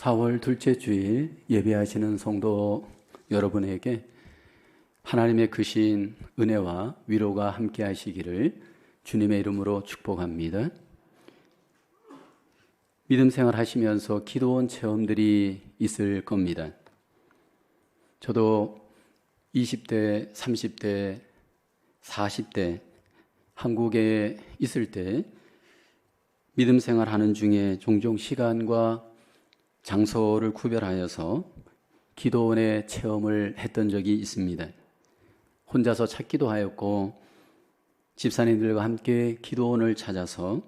4월 둘째 주일 예배하시는 성도 여러분에게 하나님의 크신 은혜와 위로가 함께 하시기를 주님의 이름으로 축복합니다. 믿음 생활 하시면서 기도원 체험들이 있을 겁니다. 저도 20대, 30대, 40대 한국에 있을 때 믿음 생활 하는 중에 종종 시간과 장소를 구별하여서 기도원의 체험을 했던 적이 있습니다. 혼자서 찾기도 하였고 집사님들과 함께 기도원을 찾아서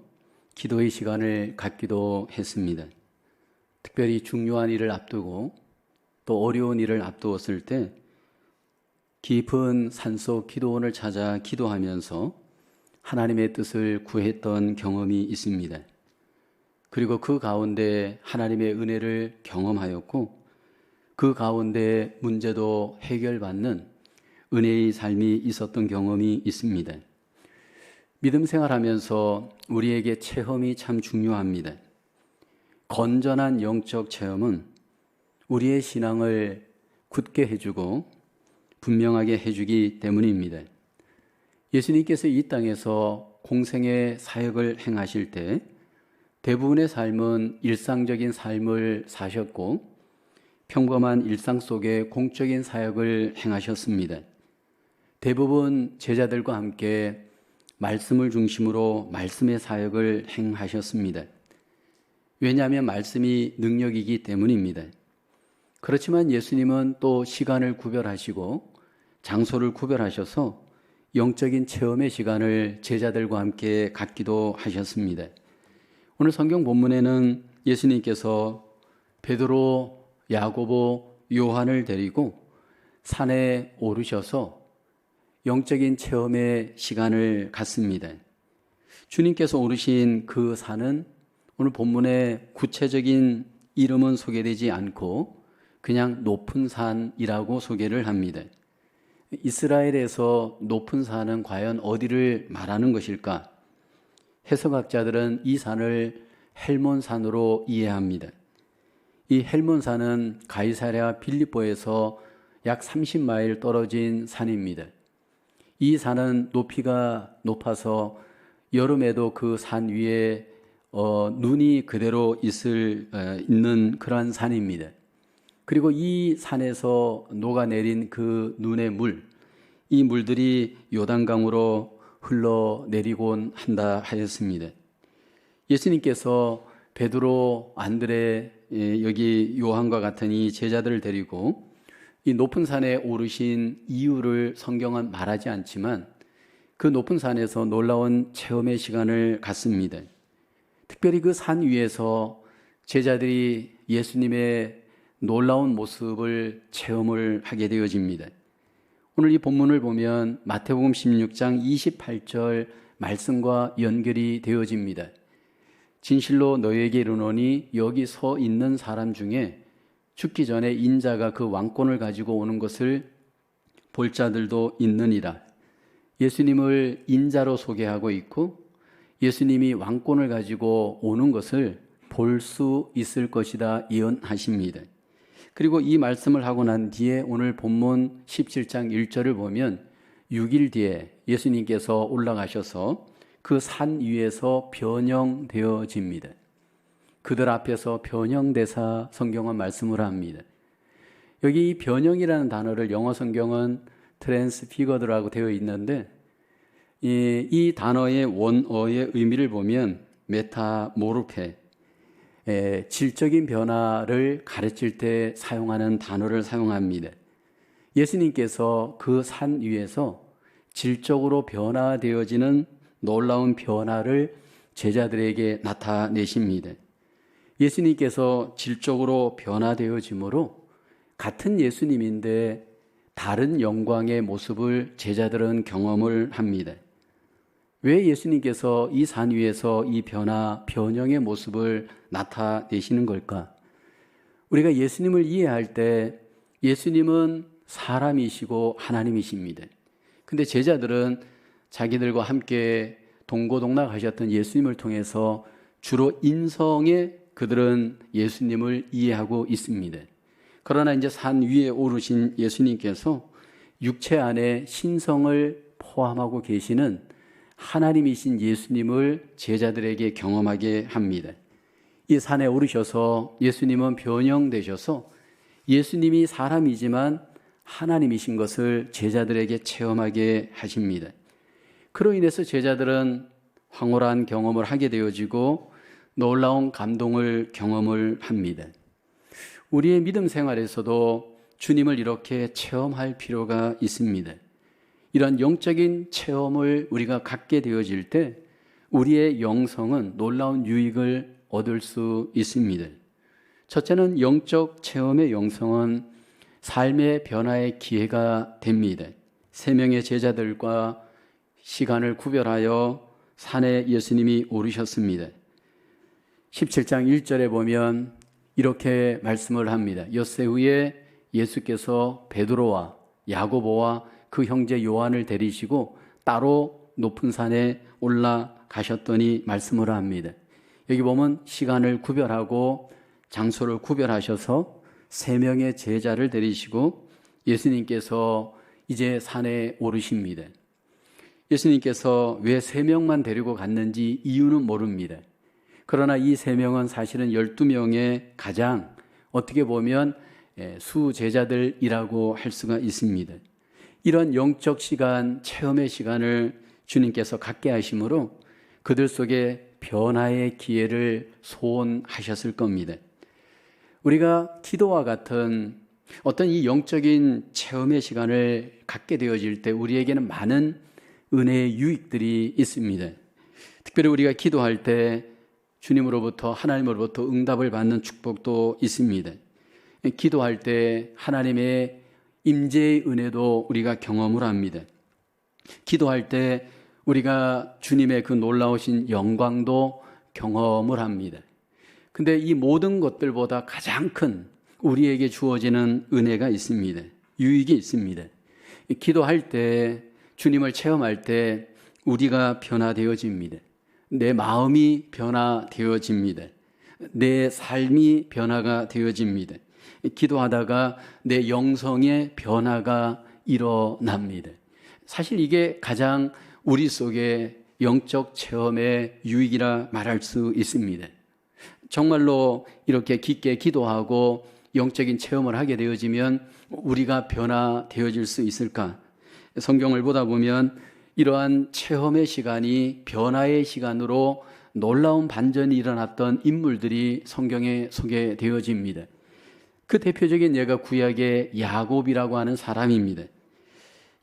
기도의 시간을 갖기도 했습니다. 특별히 중요한 일을 앞두고 또 어려운 일을 앞두었을 때 깊은 산속 기도원을 찾아 기도하면서 하나님의 뜻을 구했던 경험이 있습니다. 그리고 그 가운데 하나님의 은혜를 경험하였고 그 가운데 문제도 해결받는 은혜의 삶이 있었던 경험이 있습니다. 믿음 생활하면서 우리에게 체험이 참 중요합니다. 건전한 영적 체험은 우리의 신앙을 굳게 해주고 분명하게 해주기 때문입니다. 예수님께서 이 땅에서 공생의 사역을 행하실 때 대부분의 삶은 일상적인 삶을 사셨고 평범한 일상 속에 공적인 사역을 행하셨습니다. 대부분 제자들과 함께 말씀을 중심으로 말씀의 사역을 행하셨습니다. 왜냐하면 말씀이 능력이기 때문입니다. 그렇지만 예수님은 또 시간을 구별하시고 장소를 구별하셔서 영적인 체험의 시간을 제자들과 함께 갖기도 하셨습니다. 오늘 성경 본문에는 예수님께서 베드로, 야고보, 요한을 데리고 산에 오르셔서 영적인 체험의 시간을 갖습니다. 주님께서 오르신 그 산은 오늘 본문에 구체적인 이름은 소개되지 않고 그냥 높은 산이라고 소개를 합니다. 이스라엘에서 높은 산은 과연 어디를 말하는 것일까? 해석학자들은 이 산을 헬몬산으로 이해합니다. 이 헬몬산은 가이사랴 빌립보에서 약 30마일 떨어진 산입니다. 이 산은 높이가 높아서 여름에도 그 산 위에 눈이 그대로 있는 그러한 산입니다. 그리고 이 산에서 녹아내린 그 눈의 물, 이 물들이 요단강으로 흘러내리곤 한다 하였습니다. 예수님께서 베드로, 안드레, 여기 요한과 같은 이 제자들을 데리고 이 높은 산에 오르신 이유를 성경은 말하지 않지만 그 높은 산에서 놀라운 체험의 시간을 갖습니다. 특별히 그 산 위에서 제자들이 예수님의 놀라운 모습을 체험을 하게 되어집니다. 오늘 이 본문을 보면 마태복음 16장 28절 말씀과 연결이 되어집니다. 진실로 너희에게 이르노니 여기 서 있는 사람 중에 죽기 전에 인자가 그 왕권을 가지고 오는 것을 볼 자들도 있느니라. 예수님을 인자로 소개하고 있고 예수님이 왕권을 가지고 오는 것을 볼 수 있을 것이다 예언하십니다. 그리고 이 말씀을 하고 난 뒤에 오늘 본문 17장 1절을 보면 6일 뒤에 예수님께서 올라가셔서 그 산 위에서 변형되어집니다. 그들 앞에서 변형되사 성경은 말씀을 합니다. 여기 이 변형이라는 단어를 영어 성경은 트랜스피거드라고 되어 있는데 이 단어의 원어의 의미를 보면 메타모르페, 질적인 변화를 가르칠 때 사용하는 단어를 사용합니다. 예수님께서 그 산 위에서 질적으로 변화되어지는 놀라운 변화를 제자들에게 나타내십니다. 예수님께서 질적으로 변화되어지므로 같은 예수님인데 다른 영광의 모습을 제자들은 경험을 합니다. 왜 예수님께서 이 산 위에서 이 변형의 모습을 나타내시는 걸까? 우리가 예수님을 이해할 때 예수님은 사람이시고 하나님이십니다. 근데 제자들은 자기들과 함께 동고동락하셨던 예수님을 통해서 주로 인성의 그들은 예수님을 이해하고 있습니다. 그러나 이제 산 위에 오르신 예수님께서 육체 안에 신성을 포함하고 계시는 하나님이신 예수님을 제자들에게 경험하게 합니다. 이 산에 오르셔서 예수님은 변형되셔서 예수님이 사람이지만 하나님이신 것을 제자들에게 체험하게 하십니다. 그로 인해서 제자들은 황홀한 경험을 하게 되어지고 놀라운 감동을 경험을 합니다. 우리의 믿음 생활에서도 주님을 이렇게 체험할 필요가 있습니다. 이런 영적인 체험을 우리가 갖게 되어질 때 우리의 영성은 놀라운 유익을 얻을 수 있습니다. 첫째는 영적 체험의 영성은 삶의 변화의 기회가 됩니다. 세 명의 제자들과 시간을 구별하여 산에 예수님이 오르셨습니다. 17장 1절에 보면 이렇게 말씀을 합니다. 엿새 후에 예수께서 베드로와 야고보와 그 형제 요한을 데리시고 따로 높은 산에 올라가셨더니 말씀을 합니다. 여기 보면 시간을 구별하고 장소를 구별하셔서 세 명의 제자를 데리시고 예수님께서 이제 산에 오르십니다. 예수님께서 왜 세 명만 데리고 갔는지 이유는 모릅니다. 그러나 이 세 명은 사실은 12명의 가장 어떻게 보면 수제자들이라고 할 수가 있습니다. 이런 영적 시간, 체험의 시간을 주님께서 갖게 하심으로 그들 속에 변화의 기회를 소원하셨을 겁니다. 우리가 기도와 같은 어떤 이 영적인 체험의 시간을 갖게 되어질 때 우리에게는 많은 은혜의 유익들이 있습니다. 특별히 우리가 기도할 때 주님으로부터 하나님으로부터 응답을 받는 축복도 있습니다. 기도할 때 하나님의 임재의 은혜도 우리가 경험을 합니다. 기도할 때 우리가 주님의 그 놀라우신 영광도 경험을 합니다. 근데 이 모든 것들보다 가장 큰 우리에게 주어지는 은혜가 있습니다. 유익이 있습니다. 기도할 때 주님을 체험할 때 우리가 변화되어집니다. 내 마음이 변화되어집니다. 내 삶이 변화가 되어집니다. 기도하다가 내 영성의 변화가 일어납니다. 사실 이게 가장 우리 속에 영적 체험의 유익이라 말할 수 있습니다. 정말로 이렇게 깊게 기도하고 영적인 체험을 하게 되어지면 우리가 변화되어질 수 있을까? 성경을 보다 보면 이러한 체험의 시간이 변화의 시간으로 놀라운 반전이 일어났던 인물들이 성경에 소개되어집니다. 그 대표적인 예가 구약의 야곱이라고 하는 사람입니다.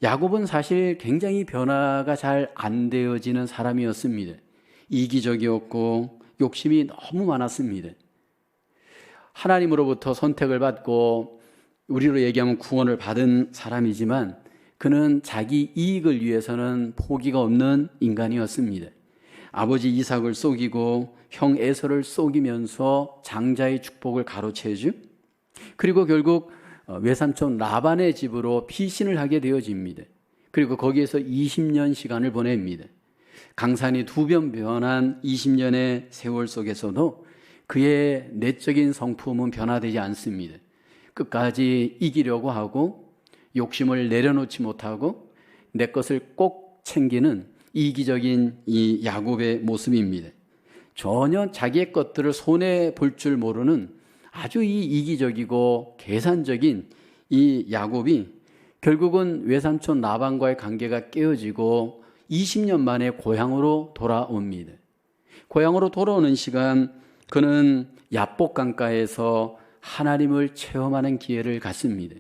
야곱은 사실 굉장히 변화가 잘 안 되어지는 사람이었습니다. 이기적이었고 욕심이 너무 많았습니다. 하나님으로부터 선택을 받고 우리로 얘기하면 구원을 받은 사람이지만 그는 자기 이익을 위해서는 포기가 없는 인간이었습니다. 아버지 이삭을 속이고 형 에서를 속이면서 장자의 축복을 가로채죠. 그리고 결국 외삼촌 라반의 집으로 피신을 하게 되어집니다. 그리고 거기에서 20년 시간을 보냅니다. 강산이 두 번 변한 20년의 세월 속에서도 그의 내적인 성품은 변화되지 않습니다. 끝까지 이기려고 하고 욕심을 내려놓지 못하고 내 것을 꼭 챙기는 이기적인 이 야곱의 모습입니다. 전혀 자기의 것들을 손에 볼 줄 모르는 아주 이 이기적이고 계산적인 이 야곱이 결국은 외삼촌 라반과의 관계가 깨어지고 20년 만에 고향으로 돌아옵니다. 고향으로 돌아오는 시간 그는 야복 강가에서 하나님을 체험하는 기회를 갖습니다.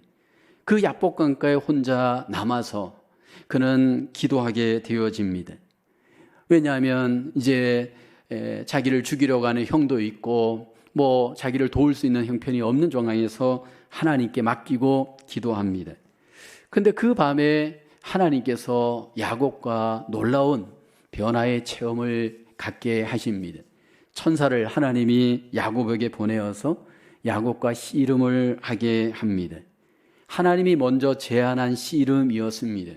그 야복 강가에 혼자 남아서 그는 기도하게 되어집니다. 왜냐하면 이제 자기를 죽이려고 하는 형도 있고 자기를 도울 수 있는 형편이 없는 상황에서 하나님께 맡기고 기도합니다. 근데 그 밤에 하나님께서 야곱과 놀라운 변화의 체험을 갖게 하십니다. 천사를 하나님이 야곱에게 보내어서 야곱과 씨름을 하게 합니다. 하나님이 먼저 제안한 씨름이었습니다.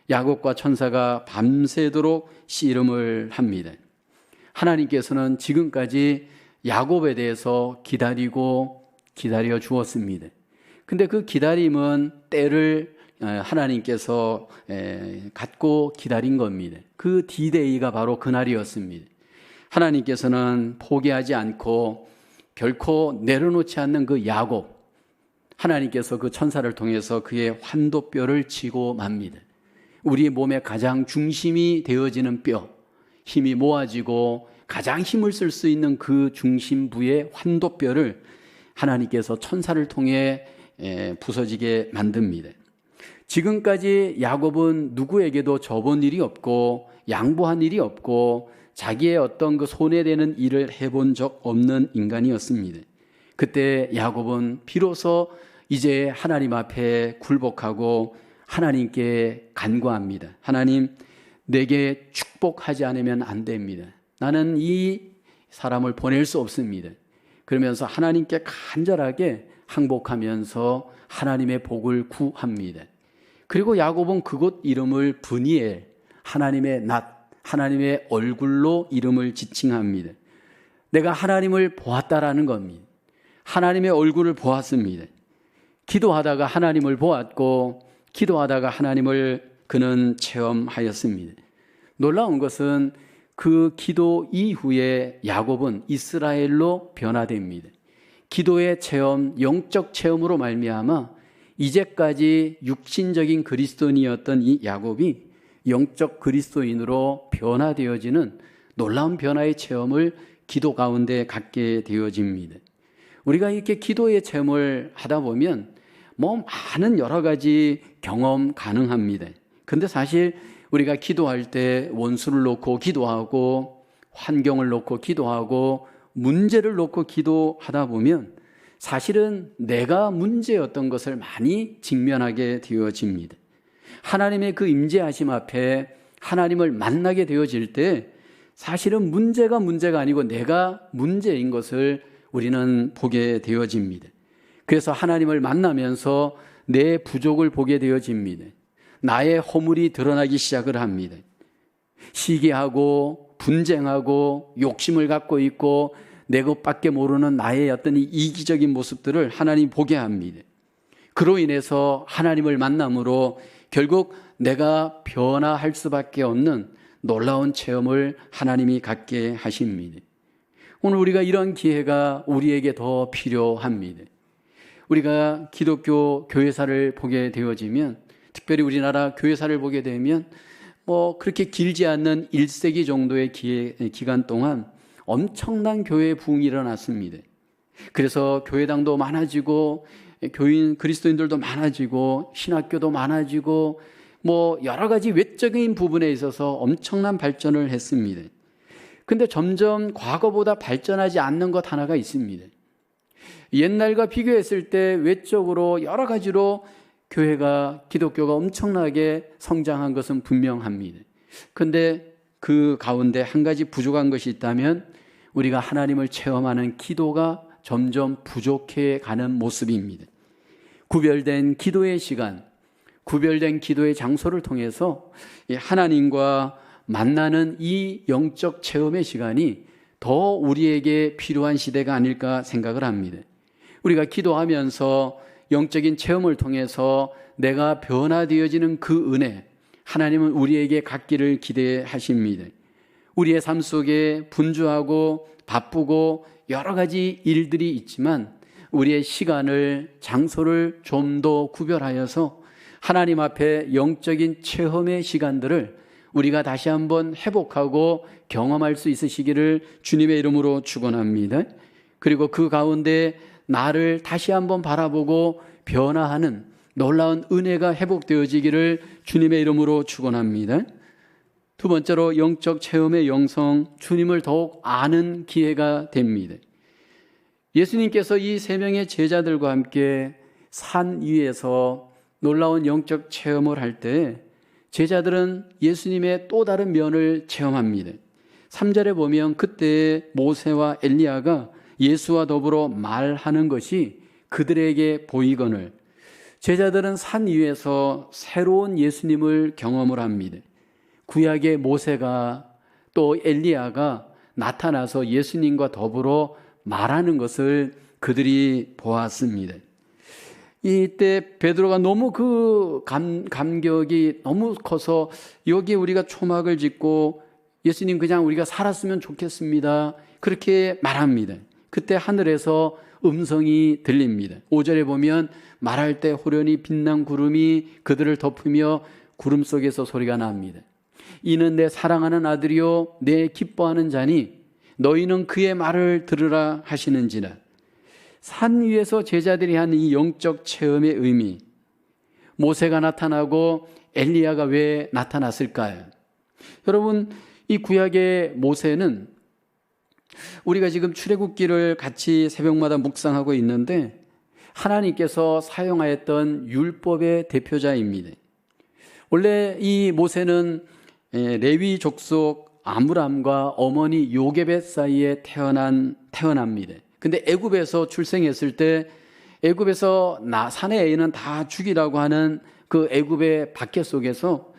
야곱과 천사가 밤새도록 씨름을 합니다. 하나님께서는 지금까지 야곱에 대해서 기다려 주었습니다. 근데 그 기다림은 때를 하나님께서 갖고 기다린 겁니다. 그 D-Day가 바로 그날이었습니다. 하나님께서는 포기하지 않고 결코 내려놓지 않는 그 야곱, 하나님께서 그 천사를 통해서 그의 환도뼈를 치고 맙니다. 우리 몸의 가장 중심이 되어지는 뼈, 힘이 모아지고 가장 힘을 쓸 수 있는 그 중심부의 환도뼈를 하나님께서 천사를 통해 부서지게 만듭니다. 지금까지 야곱은 누구에게도 져본 일이 없고 양보한 일이 없고 자기의 어떤 그 손해되는 일을 해본 적 없는 인간이었습니다. 그때 야곱은 비로소 이제 하나님 앞에 굴복하고 하나님께 간구합니다. 하나님, 내게 축복하지 않으면 안 됩니다. 나는 이 사람을 보낼 수 없습니다. 그러면서 하나님께 간절하게 항복하면서 하나님의 복을 구합니다. 그리고 야곱은 그곳 이름을 브니엘, 하나님의 낯, 하나님의 얼굴로 이름을 지칭합니다. 내가 하나님을 보았다라는 겁니다. 하나님의 얼굴을 보았습니다. 기도하다가 하나님을 보았고 기도하다가 하나님을 그는 체험하였습니다. 놀라운 것은 그 기도 이후에 야곱은 이스라엘로 변화됩니다. 기도의 체험, 영적 체험으로 말미암아 이제까지 육신적인 그리스도인이었던 이 야곱이 영적 그리스도인으로 변화되어지는 놀라운 변화의 체험을 기도 가운데 갖게 되어집니다. 우리가 이렇게 기도의 체험을 하다 보면 많은 여러 가지 경험 가능합니다. 근데 사실 우리가 기도할 때 원수를 놓고 기도하고 환경을 놓고 기도하고 문제를 놓고 기도하다 보면 사실은 내가 문제였던 것을 많이 직면하게 되어집니다. 하나님의 그 임재하심 앞에 하나님을 만나게 되어질 때 사실은 문제가 아니고 내가 문제인 것을 우리는 보게 되어집니다. 그래서 하나님을 만나면서 내 부족을 보게 되어집니다. 나의 허물이 드러나기 시작을 합니다. 시기하고 분쟁하고 욕심을 갖고 있고 내 것밖에 모르는 나의 어떤 이기적인 모습들을 하나님 보게 합니다. 그로 인해서 하나님을 만남으로 결국 내가 변화할 수밖에 없는 놀라운 체험을 하나님이 갖게 하십니다. 오늘 우리가 이런 기회가 우리에게 더 필요합니다. 우리가 기독교 교회사를 보게 되어지면, 특별히 우리나라 교회사를 보게 되면 그렇게 길지 않는 1세기 정도의 기간 동안 엄청난 교회 부흥이 일어났습니다. 그래서 교회당도 많아지고 교인 그리스도인들도 많아지고 신학교도 많아지고 여러 가지 외적인 부분에 있어서 엄청난 발전을 했습니다. 근데 점점 과거보다 발전하지 않는 것 하나가 있습니다. 옛날과 비교했을 때 외적으로 여러 가지로 교회가, 기독교가 엄청나게 성장한 것은 분명합니다. 근데 그 가운데 한 가지 부족한 것이 있다면 우리가 하나님을 체험하는 기도가 점점 부족해 가는 모습입니다. 구별된 기도의 시간, 구별된 기도의 장소를 통해서 하나님과 만나는 이 영적 체험의 시간이 더 우리에게 필요한 시대가 아닐까 생각을 합니다. 우리가 기도하면서 영적인 체험을 통해서 내가 변화되어지는 그 은혜, 하나님은 우리에게 갖기를 기대하십니다. 우리의 삶 속에 분주하고 바쁘고 여러 가지 일들이 있지만 우리의 시간을, 장소를 좀 더 구별하여서 하나님 앞에 영적인 체험의 시간들을 우리가 다시 한번 회복하고 경험할 수 있으시기를 주님의 이름으로 축원합니다. 그리고 그 가운데 나를 다시 한번 바라보고 변화하는 놀라운 은혜가 회복되어지기를 주님의 이름으로 축원합니다. 두 번째로 영적 체험의 영성, 주님을 더욱 아는 기회가 됩니다. 예수님께서 이 세 명의 제자들과 함께 산 위에서 놀라운 영적 체험을 할 때 제자들은 예수님의 또 다른 면을 체험합니다. 3절에 보면 그때 모세와 엘리야가 예수와 더불어 말하는 것이 그들에게 보이거늘 제자들은 산 위에서 새로운 예수님을 경험을 합니다. 구약의 모세가 또 엘리야가 나타나서 예수님과 더불어 말하는 것을 그들이 보았습니다. 이때 베드로가 너무 그 감격이 너무 커서 여기에 우리가 초막을 짓고 예수님 그냥 우리가 살았으면 좋겠습니다. 그렇게 말합니다. 그때 하늘에서 음성이 들립니다. 5절에 보면 말할 때 호련히 빛난 구름이 그들을 덮으며 구름 속에서 소리가 납니다. 이는 내 사랑하는 아들이요 내 기뻐하는 자니 너희는 그의 말을 들으라 하시는지라. 산 위에서 제자들이 한 이 영적 체험의 의미, 모세가 나타나고 엘리야가 왜 나타났을까요? 여러분, 이 구약의 모세는 우리가 지금 출애굽기를 같이 새벽마다 묵상하고 있는데 하나님께서 사용하였던 율법의 대표자입니다. 원래 이 모세는 레위 족속 아므람과 어머니 요게벳 사이에 태어납니다. 근데 애굽에서 출생했을 때 애굽에서 사내 애인은 다 죽이라고 하는 그 애굽의 박해 속에서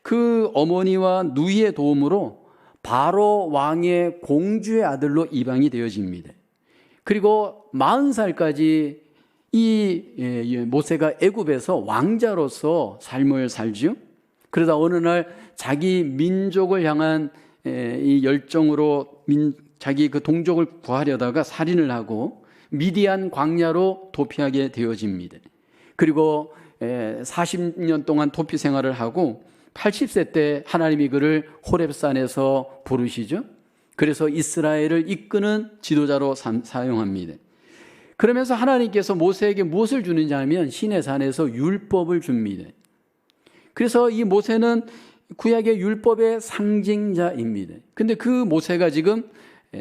그 어머니와 누이의 도움으로 바로 왕의 공주의 아들로 입양이 되어집니다. 그리고 40살까지 이 모세가 애굽에서 왕자로서 삶을 살지요. 그러다 어느 날 자기 민족을 향한 이 열정으로 자기 그 동족을 구하려다가 살인을 하고 미디안 광야로 도피하게 되어집니다. 그리고 40년 동안 도피 생활을 하고 80세 때 하나님이 그를 호렙산에서 부르시죠. 그래서 이스라엘을 이끄는 지도자로 사용합니다. 그러면서 하나님께서 모세에게 무엇을 주느냐 하면 시내산에서 율법을 줍니다. 그래서 이 모세는 구약의 율법의 상징자입니다. 근데 그 모세가 지금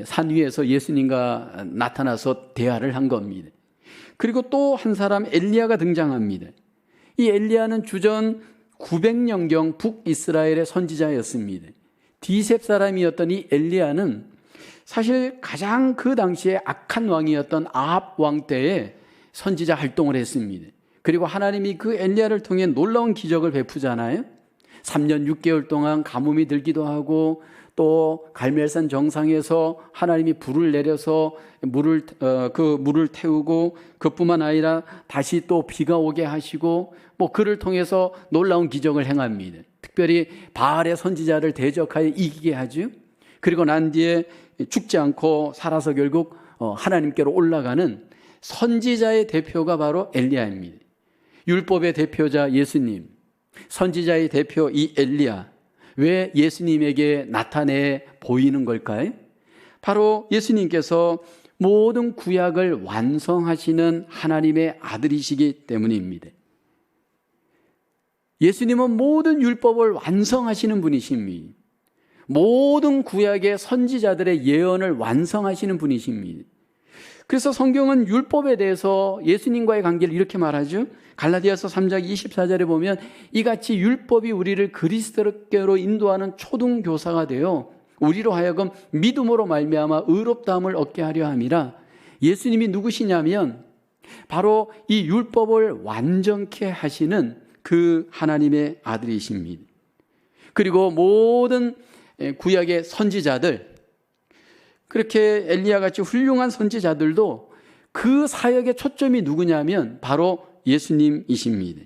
산 위에서 예수님과 나타나서 대화를 한 겁니다. 그리고 또 한 사람 엘리야가 등장합니다. 이 엘리야는 주전 900년경 북이스라엘의 선지자였습니다. 디셉 사람이었던 이 엘리야는 사실 가장 그 당시에 악한 왕이었던 아합 왕 때에 선지자 활동을 했습니다. 그리고 하나님이 그 엘리야를 통해 놀라운 기적을 베푸잖아요. 3년 6개월 동안 가뭄이 들기도 하고 또 갈멜산 정상에서 하나님이 불을 내려서 그 물을 태우고 그뿐만 아니라 다시 또 비가 오게 하시고 뭐 그를 통해서 놀라운 기적을 행합니다. 특별히 바알의 선지자를 대적하여 이기게 하죠. 그리고 난 뒤에 죽지 않고 살아서 결국 하나님께로 올라가는 선지자의 대표가 바로 엘리야입니다. 율법의 대표자 예수님, 선지자의 대표 이 엘리야, 왜 예수님에게 나타내 보이는 걸까요? 바로 예수님께서 모든 구약을 완성하시는 하나님의 아들이시기 때문입니다. 예수님은 모든 율법을 완성하시는 분이십니다. 모든 구약의 선지자들의 예언을 완성하시는 분이십니다. 그래서 성경은 율법에 대해서 예수님과의 관계를 이렇게 말하죠. 갈라디아서 3장 24절에 보면 이같이 율법이 우리를 그리스도께로 인도하는 초등교사가 되어 우리로 하여금 믿음으로 말미암아 의롭다함을 얻게 하려 함이라. 예수님이 누구시냐면 바로 이 율법을 완전케 하시는 그 하나님의 아들이십니다. 그리고 모든 구약의 선지자들, 그렇게 엘리야같이 훌륭한 선지자들도 그 사역의 초점이 누구냐면 바로 예수님이십니다.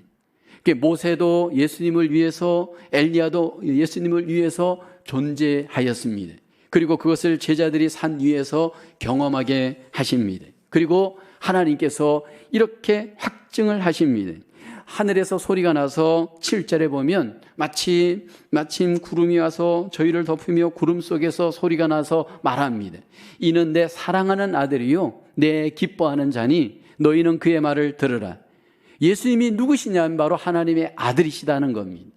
모세도 예수님을 위해서, 엘리야도 예수님을 위해서 존재하였습니다. 그리고 그것을 제자들이 산 위에서 경험하게 하십니다. 그리고 하나님께서 이렇게 확증을 하십니다. 하늘에서 소리가 나서 7절에 보면 마침 구름이 와서 저희를 덮으며 구름 속에서 소리가 나서 말합니다. 이는 내 사랑하는 아들이요 내 기뻐하는 자니 너희는 그의 말을 들으라. 예수님이 누구시냐면 바로 하나님의 아들이시다는 겁니다.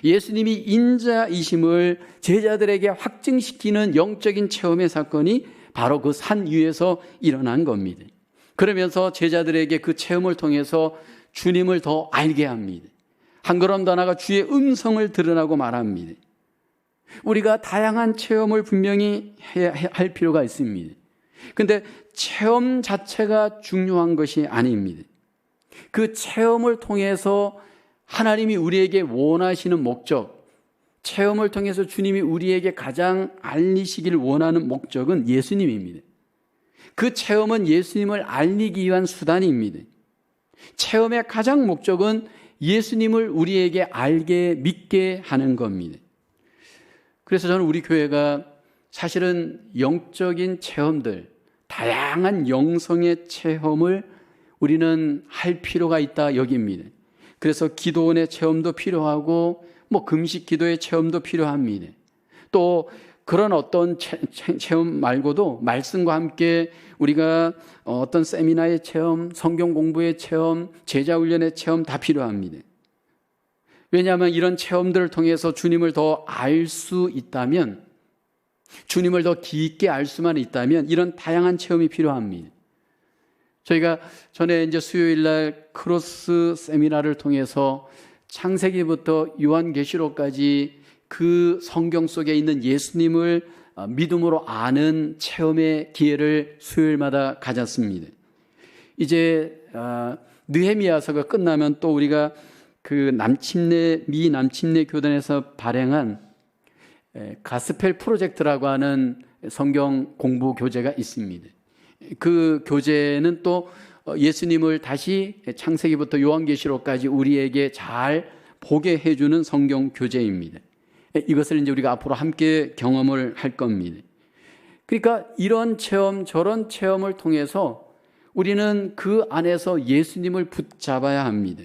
예수님이 인자이심을 제자들에게 확증시키는 영적인 체험의 사건이 바로 그 산 위에서 일어난 겁니다. 그러면서 제자들에게 그 체험을 통해서 주님을 더 알게 합니다. 한 걸음 더 나아가 주의 음성을 드러나고 말합니다. 우리가 다양한 체험을 분명히 할 필요가 있습니다. 그런데 체험 자체가 중요한 것이 아닙니다. 그 체험을 통해서 하나님이 우리에게 원하시는 목적, 체험을 통해서 주님이 우리에게 가장 알리시기를 원하는 목적은 예수님입니다. 그 체험은 예수님을 알리기 위한 수단입니다. 체험의 가장 목적은 예수님을 우리에게 알게 믿게 하는 겁니다. 그래서 저는 우리 교회가 사실은 영적인 체험들, 다양한 영성의 체험을 우리는 할 필요가 있다 여깁니다. 그래서 기도원의 체험도 필요하고 금식 기도의 체험도 필요합니다. 또 그런 어떤 체험 말고도 말씀과 함께 우리가 어떤 세미나의 체험, 성경 공부의 체험, 제자 훈련의 체험 다 필요합니다. 왜냐하면 이런 체험들을 통해서 주님을 더 알 수 있다면, 주님을 더 깊게 알 수만 있다면 이런 다양한 체험이 필요합니다. 저희가 전에 이제 수요일 날 크로스 세미나를 통해서 창세기부터 요한계시록까지 그 성경 속에 있는 예수님을 믿음으로 아는 체험의 기회를 수요일마다 가졌습니다. 이제 느헤미야서가 끝나면 또 우리가 그 미 남침내 교단에서 발행한 가스펠 프로젝트라고 하는 성경 공부 교재가 있습니다. 그 교재는 또 예수님을 다시 창세기부터 요한계시록까지 우리에게 잘 보게 해주는 성경 교재입니다. 이것을 이제 우리가 앞으로 함께 경험을 할 겁니다. 그러니까 이런 체험, 저런 체험을 통해서 우리는 그 안에서 예수님을 붙잡아야 합니다.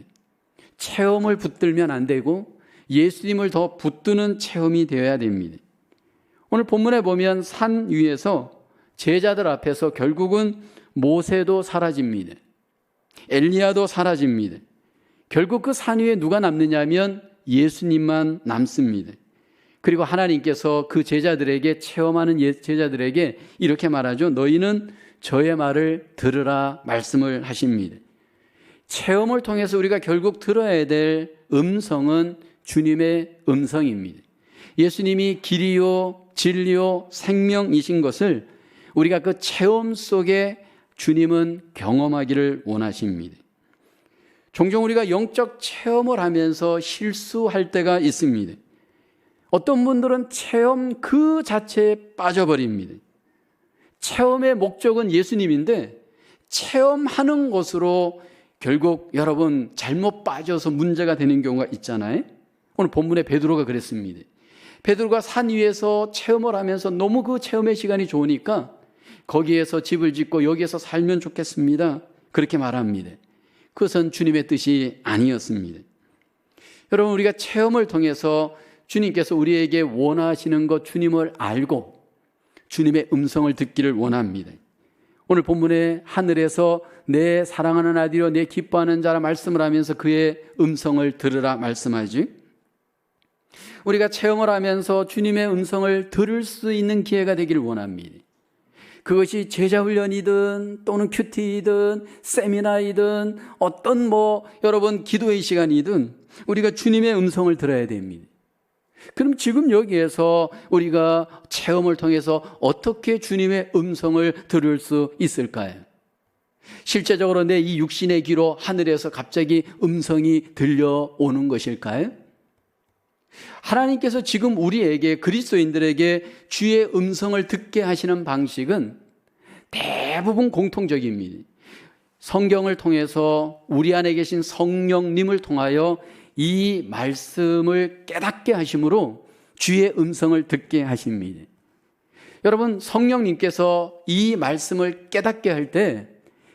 체험을 붙들면 안 되고 예수님을 더 붙드는 체험이 되어야 됩니다. 오늘 본문에 보면 산 위에서 제자들 앞에서 결국은 모세도 사라집니다. 엘리야도 사라집니다. 결국 그 산 위에 누가 남느냐면 예수님만 남습니다. 그리고 하나님께서 그 제자들에게, 체험하는 제자들에게 이렇게 말하죠. 너희는 저의 말을 들으라 말씀을 하십니다. 체험을 통해서 우리가 결국 들어야 될 음성은 주님의 음성입니다. 예수님이 길이요 진리요 생명이신 것을 우리가 그 체험 속에 주님은 경험하기를 원하십니다. 종종 우리가 영적 체험을 하면서 실수할 때가 있습니다. 어떤 분들은 체험 그 자체에 빠져버립니다. 체험의 목적은 예수님인데 체험하는 것으로 결국 여러분 잘못 빠져서 문제가 되는 경우가 있잖아요. 오늘 본문에 베드로가 그랬습니다. 베드로가 산 위에서 체험을 하면서 너무 그 체험의 시간이 좋으니까 거기에서 집을 짓고 여기에서 살면 좋겠습니다. 그렇게 말합니다. 그것은 주님의 뜻이 아니었습니다. 여러분, 우리가 체험을 통해서 주님께서 우리에게 원하시는 것, 주님을 알고 주님의 음성을 듣기를 원합니다. 오늘 본문에 하늘에서 내 사랑하는 아들이여 내 기뻐하는 자라 말씀을 하면서 그의 음성을 들으라 말씀하지. 우리가 체험을 하면서 주님의 음성을 들을 수 있는 기회가 되기를 원합니다. 그것이 제자훈련이든 또는 큐티이든 세미나이든 어떤 여러분 기도의 시간이든 우리가 주님의 음성을 들어야 됩니다. 그럼 지금 여기에서 우리가 체험을 통해서 어떻게 주님의 음성을 들을 수 있을까요? 실제적으로 내 이 육신의 귀로 하늘에서 갑자기 음성이 들려오는 것일까요? 하나님께서 지금 우리에게, 그리스도인들에게 주의 음성을 듣게 하시는 방식은 대부분 공통적입니다. 성경을 통해서 우리 안에 계신 성령님을 통하여 이 말씀을 깨닫게 하심으로 주의 음성을 듣게 하십니다. 여러분, 성령님께서 이 말씀을 깨닫게 할 때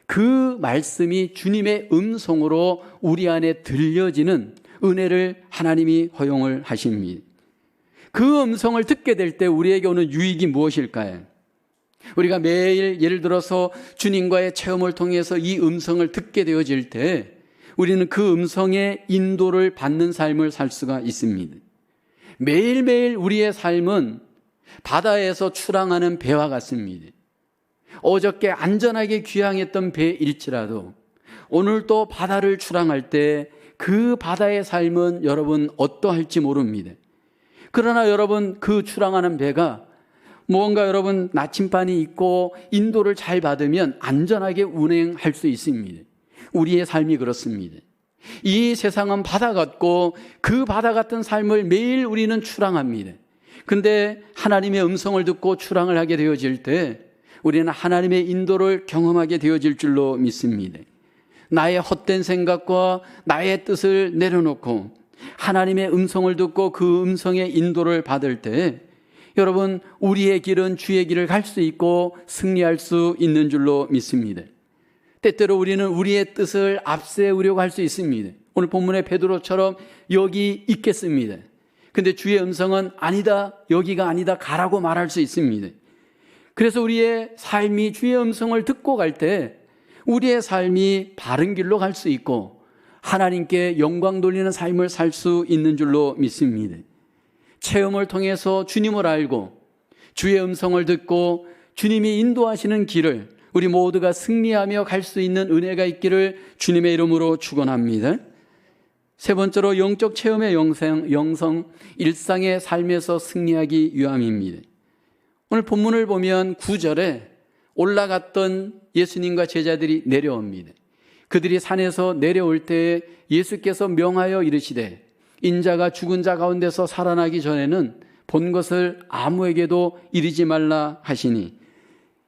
그 말씀이 주님의 음성으로 우리 안에 들려지는 은혜를 하나님이 허용을 하십니다. 그 음성을 듣게 될 때 우리에게 오는 유익이 무엇일까요? 우리가 매일 예를 들어서 주님과의 체험을 통해서 이 음성을 듣게 되어질 때 우리는 그 음성의 인도를 받는 삶을 살 수가 있습니다. 매일매일 우리의 삶은 바다에서 출항하는 배와 같습니다. 어저께 안전하게 귀향했던 배일지라도 오늘 또 바다를 출항할 때 그 바다의 삶은 여러분 어떠할지 모릅니다. 그러나 여러분 그 출항하는 배가 무언가 여러분 나침반이 있고 인도를 잘 받으면 안전하게 운행할 수 있습니다. 우리의 삶이 그렇습니다. 이 세상은 바다 같고 그 바다 같은 삶을 매일 우리는 출항합니다. 근데 하나님의 음성을 듣고 출항을 하게 되어질 때 우리는 하나님의 인도를 경험하게 되어질 줄로 믿습니다. 나의 헛된 생각과 나의 뜻을 내려놓고 하나님의 음성을 듣고 그 음성의 인도를 받을 때 여러분, 우리의 길은 주의 길을 갈 수 있고 승리할 수 있는 줄로 믿습니다. 때때로 우리는 우리의 뜻을 앞세우려고 할 수 있습니다. 오늘 본문의 베드로처럼 여기 있겠습니다. 근데 주의 음성은 아니다, 여기가 아니다, 가라고 말할 수 있습니다. 그래서 우리의 삶이 주의 음성을 듣고 갈 때 우리의 삶이 바른 길로 갈 수 있고 하나님께 영광 돌리는 삶을 살 수 있는 줄로 믿습니다. 체험을 통해서 주님을 알고 주의 음성을 듣고 주님이 인도하시는 길을 우리 모두가 승리하며 갈 수 있는 은혜가 있기를 주님의 이름으로 축원합니다. 세 번째로 영적 체험의 영성, 일상의 삶에서 승리하기 위함입니다. 오늘 본문을 보면 9절에 올라갔던 예수님과 제자들이 내려옵니다. 그들이 산에서 내려올 때 예수께서 명하여 이르시되 인자가 죽은 자 가운데서 살아나기 전에는 본 것을 아무에게도 이르지 말라 하시니,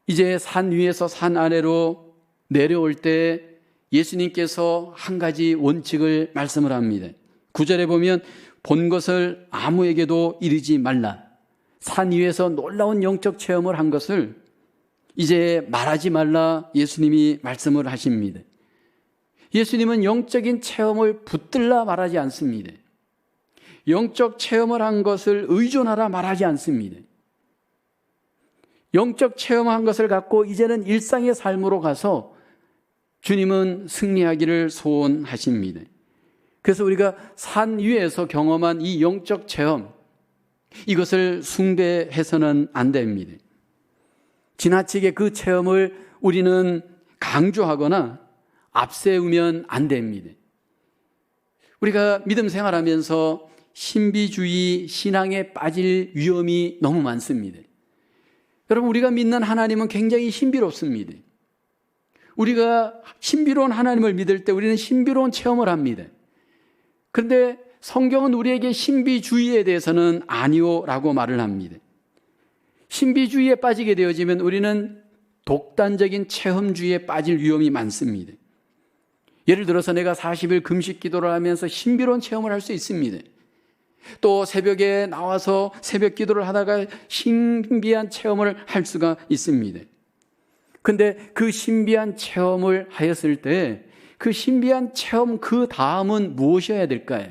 이제 산 위에서 산 아래로 내려올 때 예수님께서 한 가지 원칙을 말씀을 합니다. 9절에 보면 본 것을 아무에게도 이르지 말라. 산 위에서 놀라운 영적 체험을 한 것을 이제 말하지 말라 예수님이 말씀을 하십니다. 예수님은 영적인 체험을 붙들라 말하지 않습니다. 영적 체험을 한 것을 의존하라 말하지 않습니다. 영적 체험한 것을 갖고 이제는 일상의 삶으로 가서 주님은 승리하기를 소원하십니다. 그래서 우리가 산 위에서 경험한 이 영적 체험, 이것을 숭배해서는 안 됩니다. 지나치게 그 체험을 우리는 강조하거나 앞세우면 안 됩니다. 우리가 믿음 생활하면서 신비주의 신앙에 빠질 위험이 너무 많습니다. 여러분, 우리가 믿는 하나님은 굉장히 신비롭습니다. 우리가 신비로운 하나님을 믿을 때 우리는 신비로운 체험을 합니다. 그런데 성경은 우리에게 신비주의에 대해서는 아니오라고 말을 합니다. 신비주의에 빠지게 되어지면 우리는 독단적인 체험주의에 빠질 위험이 많습니다. 예를 들어서 내가 40일 금식 기도를 하면서 신비로운 체험을 할 수 있습니다. 또 새벽에 나와서 새벽 기도를 하다가 신비한 체험을 할 수가 있습니다. 근데 그 신비한 체험을 하였을 때 그 신비한 체험 그 다음은 무엇이어야 될까요?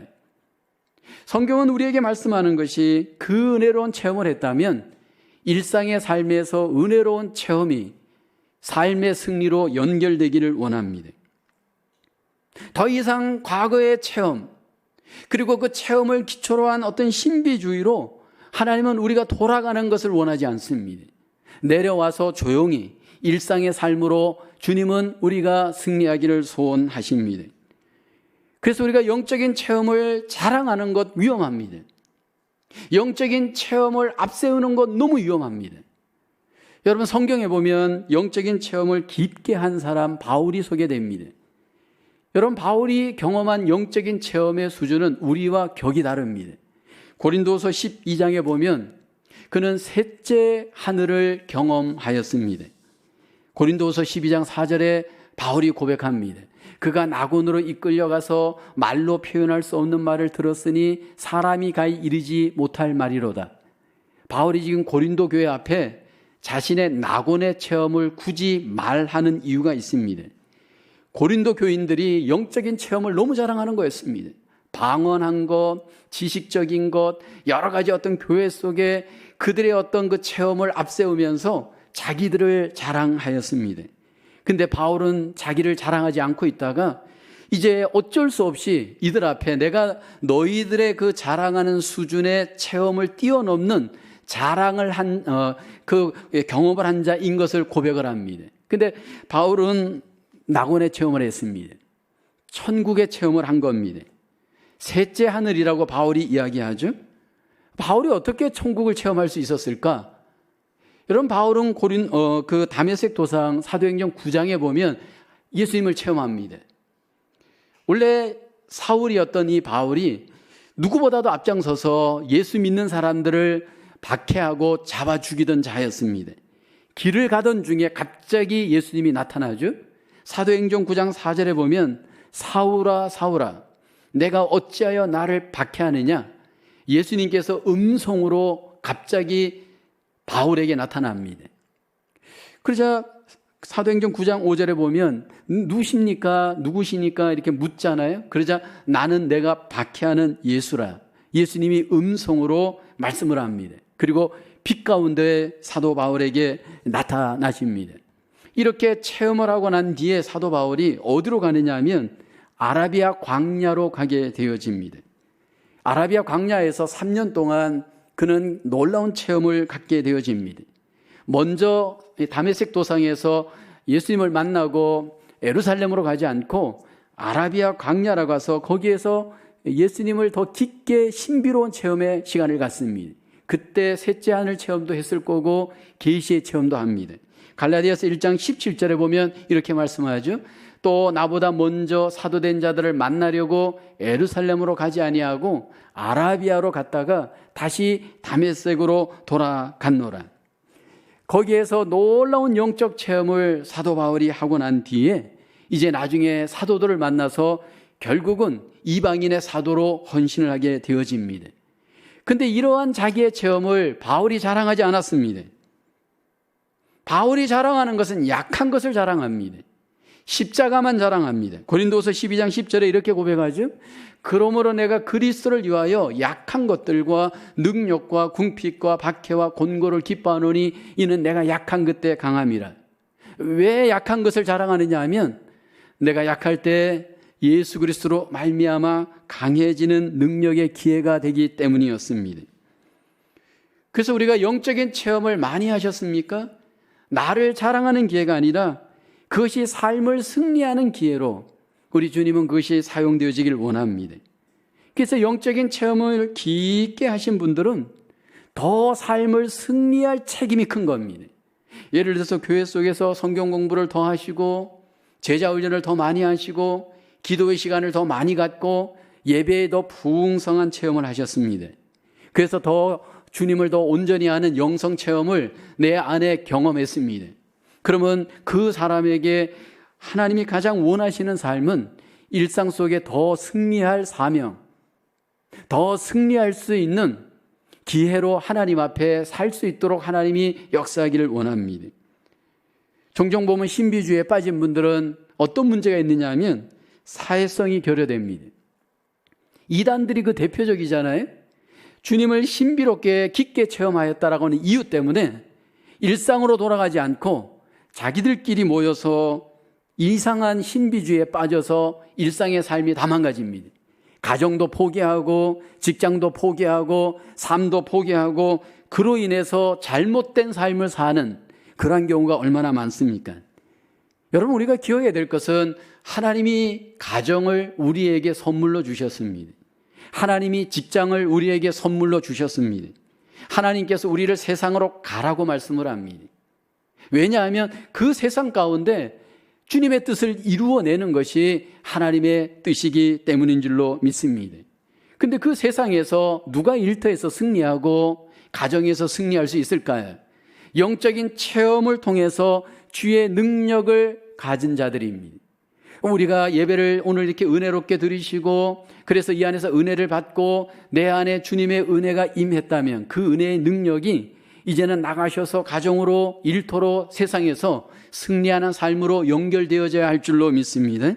성경은 우리에게 말씀하는 것이 그 은혜로운 체험을 했다면 일상의 삶에서 은혜로운 체험이 삶의 승리로 연결되기를 원합니다. 더 이상 과거의 체험, 그리고 그 체험을 기초로 한 어떤 신비주의로 하나님은 우리가 돌아가는 것을 원하지 않습니다. 내려와서 조용히 일상의 삶으로 주님은 우리가 승리하기를 소원하십니다. 그래서 우리가 영적인 체험을 자랑하는 것 위험합니다. 영적인 체험을 앞세우는 것 너무 위험합니다. 여러분, 성경에 보면 영적인 체험을 깊게 한 사람 바울이 소개됩니다. 여러분, 바울이 경험한 영적인 체험의 수준은 우리와 격이 다릅니다. 고린도서 12장에 보면 그는 셋째 하늘을 경험하였습니다. 고린도서 12장 4절에 바울이 고백합니다. 그가 낙원으로 이끌려가서 말로 표현할 수 없는 말을 들었으니 사람이 가히 이르지 못할 말이로다. 바울이 지금 고린도 교회 앞에 자신의 낙원의 체험을 굳이 말하는 이유가 있습니다. 고린도 교인들이 영적인 체험을 너무 자랑하는 거였습니다. 방언한 것, 지식적인 것, 여러 가지 어떤 교회 속에 그들의 어떤 그 체험을 앞세우면서 자기들을 자랑하였습니다. 근데 바울은 자기를 자랑하지 않고 있다가 이제 어쩔 수 없이 이들 앞에 내가 너희들의 그 자랑하는 수준의 체험을 뛰어넘는 자랑을 그 경험을 한 자인 것을 고백을 합니다. 근데 바울은 낙원의 체험을 했습니다. 천국의 체험을 한 겁니다. 셋째 하늘이라고 바울이 이야기하죠. 바울이 어떻게 천국을 체험할 수 있었을까? 여러분, 바울은 그 다메섹 도상 사도행전 9장에 보면 예수님을 체험합니다. 원래 사울이었던 이 바울이 누구보다도 앞장서서 예수 믿는 사람들을 박해하고 잡아 죽이던 자였습니다. 길을 가던 중에 갑자기 예수님이 나타나죠. 사도행전 9장 4절에 보면 사울아 사울아 내가 어찌하여 나를 박해하느냐, 예수님께서 음성으로 갑자기 바울에게 나타납니다. 그러자 사도행전 9장 5절에 보면 누구십니까? 누구시니까 이렇게 묻잖아요. 그러자 나는 내가 박해하는 예수라. 예수님이 음성으로 말씀을 합니다. 그리고 빛 가운데 사도 바울에게 나타나십니다. 이렇게 체험을 하고 난 뒤에 사도 바울이 어디로 가느냐 하면 아라비아 광야로 가게 되어집니다. 아라비아 광야에서 3년 동안 그는 놀라운 체험을 갖게 되어집니다. 먼저 다메섹 도상에서 예수님을 만나고 예루살렘으로 가지 않고 아라비아 광야로 가서 거기에서 예수님을 더 깊게 신비로운 체험의 시간을 갖습니다. 그때 셋째 하늘 체험도 했을 거고 계시의 체험도 합니다. 갈라디아서 1장 17절에 보면 이렇게 말씀하죠. 또 나보다 먼저 사도된 자들을 만나려고 예루살렘으로 가지 아니하고 아라비아로 갔다가 다시 다메섹으로 돌아갔노라. 거기에서 놀라운 영적 체험을 사도 바울이 하고 난 뒤에 이제 나중에 사도들을 만나서 결국은 이방인의 사도로 헌신을 하게 되어집니다. 근데 이러한 자기의 체험을 바울이 자랑하지 않았습니다. 바울이 자랑하는 것은 약한 것을 자랑합니다. 십자가만 자랑합니다. 고린도서 12장 10절에 이렇게 고백하죠. 그러므로 내가 그리스도를 위하여 약한 것들과 능력과 궁핍과 박해와 곤고를 기뻐하노니 이는 내가 약한 그때 강함이라. 왜 약한 것을 자랑하느냐 하면 내가 약할 때 예수 그리스도로 말미암아 강해지는 능력의 기회가 되기 때문이었습니다. 그래서 우리가 영적인 체험을 많이 하셨습니까? 나를 자랑하는 기회가 아니라 그것이 삶을 승리하는 기회로 우리 주님은 그것이 사용되어지길 원합니다. 그래서 영적인 체험을 깊게 하신 분들은 더 삶을 승리할 책임이 큰 겁니다. 예를 들어서 교회 속에서 성경 공부를 더 하시고 제자 훈련을 더 많이 하시고 기도의 시간을 더 많이 갖고 예배에 더 풍성한 체험을 하셨습니다. 그래서 더 주님을 더 온전히 아는 영성 체험을 내 안에 경험했습니다. 그러면 그 사람에게 하나님이 가장 원하시는 삶은 일상 속에 더 승리할 사명, 더 승리할 수 있는 기회로 하나님 앞에 살 수 있도록 하나님이 역사하기를 원합니다. 종종 보면 신비주의에 빠진 분들은 어떤 문제가 있느냐 하면 사회성이 결여됩니다. 이단들이 그 대표적이잖아요. 주님을 신비롭게 깊게 체험하였다라고 하는 이유 때문에 일상으로 돌아가지 않고 자기들끼리 모여서 이상한 신비주의에 빠져서 일상의 삶이 다 망가집니다. 가정도 포기하고 직장도 포기하고 삶도 포기하고 그로 인해서 잘못된 삶을 사는 그런 경우가 얼마나 많습니까? 여러분, 우리가 기억해야 될 것은 하나님이 가정을 우리에게 선물로 주셨습니다. 하나님이 직장을 우리에게 선물로 주셨습니다. 하나님께서 우리를 세상으로 가라고 말씀을 합니다. 왜냐하면 그 세상 가운데 주님의 뜻을 이루어내는 것이 하나님의 뜻이기 때문인 줄로 믿습니다. 근데 그 세상에서 누가 일터에서 승리하고 가정에서 승리할 수 있을까요? 영적인 체험을 통해서 주의 능력을 가진 자들입니다. 우리가 예배를 오늘 이렇게 은혜롭게 드리시고 그래서 이 안에서 은혜를 받고 내 안에 주님의 은혜가 임했다면 그 은혜의 능력이 이제는 나가셔서 가정으로 일터로 세상에서 승리하는 삶으로 연결되어져야 할 줄로 믿습니다.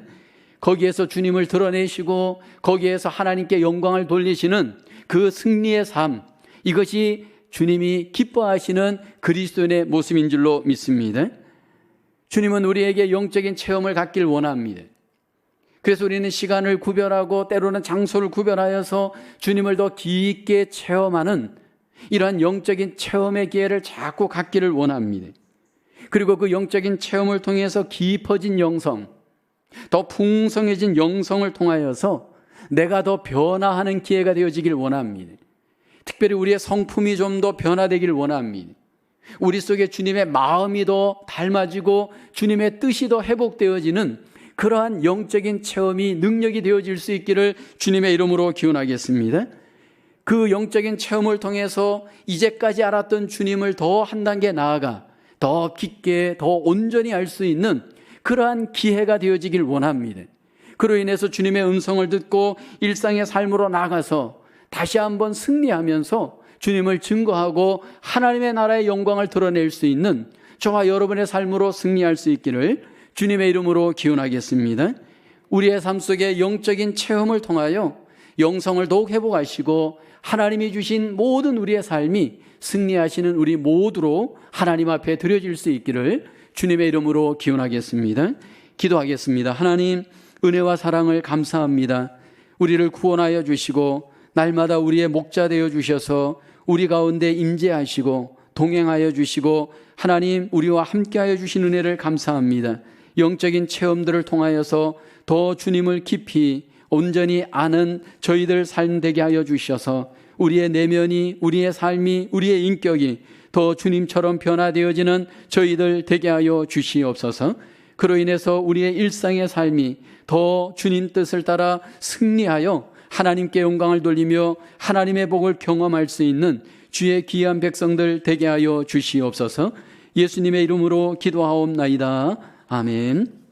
거기에서 주님을 드러내시고 거기에서 하나님께 영광을 돌리시는 그 승리의 삶, 이것이 주님이 기뻐하시는 그리스도인의 모습인 줄로 믿습니다. 주님은 우리에게 영적인 체험을 갖길 원합니다. 그래서 우리는 시간을 구별하고 때로는 장소를 구별하여서 주님을 더 깊게 체험하는 이러한 영적인 체험의 기회를 자꾸 갖기를 원합니다. 그리고 그 영적인 체험을 통해서 깊어진 영성, 더 풍성해진 영성을 통하여서 내가 더 변화하는 기회가 되어지길 원합니다. 특별히 우리의 성품이 좀 더 변화되길 원합니다. 우리 속에 주님의 마음이 더 닮아지고 주님의 뜻이 더 회복되어지는 그러한 영적인 체험이 능력이 되어질 수 있기를 주님의 이름으로 기원하겠습니다. 그 영적인 체험을 통해서 이제까지 알았던 주님을 더 한 단계 나아가 더 깊게 더 온전히 알 수 있는 그러한 기회가 되어지길 원합니다. 그로 인해서 주님의 음성을 듣고 일상의 삶으로 나가서 다시 한번 승리하면서 주님을 증거하고 하나님의 나라의 영광을 드러낼 수 있는 저와 여러분의 삶으로 승리할 수 있기를 주님의 이름으로 기원하겠습니다. 우리의 삶 속에 영적인 체험을 통하여 영성을 더욱 회복하시고 하나님이 주신 모든 우리의 삶이 승리하시는 우리 모두로 하나님 앞에 드려질 수 있기를 주님의 이름으로 기원하겠습니다. 기도하겠습니다. 하나님, 은혜와 사랑을 감사합니다. 우리를 구원하여 주시고 날마다 우리의 목자 되어 주셔서 우리 가운데 임재하시고 동행하여 주시고 하나님 우리와 함께하여 주신 은혜를 감사합니다. 영적인 체험들을 통하여서 더 주님을 깊이 온전히 아는 저희들 삶 되게 하여 주셔서 우리의 내면이, 우리의 삶이, 우리의 인격이 더 주님처럼 변화되어지는 저희들 되게 하여 주시옵소서. 그로 인해서 우리의 일상의 삶이 더 주님 뜻을 따라 승리하여 하나님께 영광을 돌리며 하나님의 복을 경험할 수 있는 주의 귀한 백성들 되게 하여 주시옵소서. 예수님의 이름으로 기도하옵나이다. 아멘.